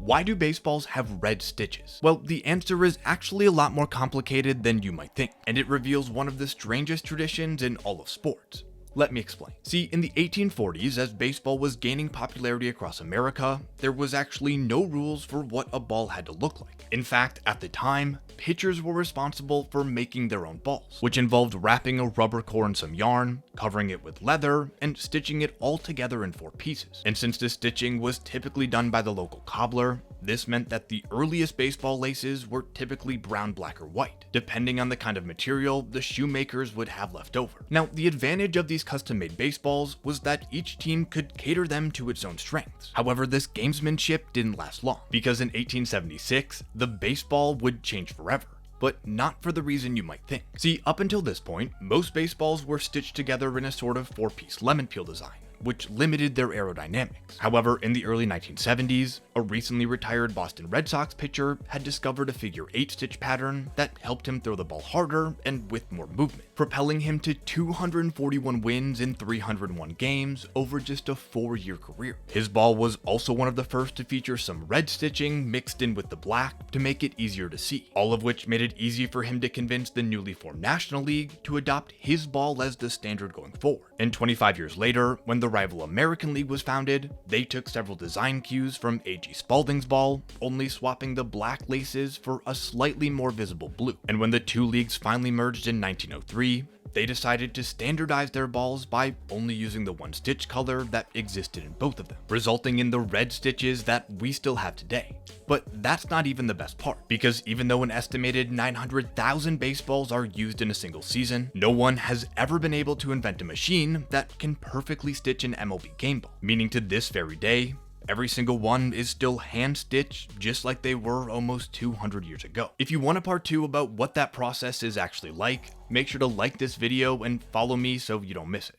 why do baseballs have red stitches? Well, the answer is actually a lot more complicated than you might think, and it reveals one of the strangest traditions in all of sports. Let me explain. See, in the 1840s, as baseball was gaining popularity across America, there was actually no rules for what a ball had to look like. In fact, at the time, pitchers were responsible for making their own balls, which involved wrapping a rubber core in some yarn, covering it with leather, and stitching it all together in 4 pieces. And since this stitching was typically done by the local cobbler, this meant that the earliest baseball laces were typically brown, black, or white, depending on the kind of material the shoemakers would have left over. Now, the advantage of these custom-made baseballs was that each team could cater them to its own strengths. However, this gamesmanship didn't last long, because in 1876, the baseball would change forever. But not for the reason you might think. See, up until this point, most baseballs were stitched together in a sort of 4-piece lemon peel design, which limited their aerodynamics. However, in the early 1970s, a recently retired Boston Red Sox pitcher had discovered a figure 8 stitch pattern that helped him throw the ball harder and with more movement, propelling him to 241 wins in 301 games over just a 4-year career. His ball was also one of the first to feature some red stitching mixed in with the black to make it easier to see, all of which made it easy for him to convince the newly formed National League to adopt his ball as the standard going forward. And 25 years later, when the rival American League was founded, they took several design cues from A.G. Spalding's ball, only swapping the black laces for a slightly more visible blue. And when the two leagues finally merged in 1903, they decided to standardize their balls by only using the one stitch color that existed in both of them, resulting in the red stitches that we still have today. But that's not even the best part, because even though an estimated 900,000 baseballs are used in a single season, no one has ever been able to invent a machine that can perfectly stitch an MLB game ball, meaning to this very day, every single one is still hand-stitched just like they were almost 200 years ago. If you want a part 2 about what that process is actually like, make sure to like this video and follow me so you don't miss it.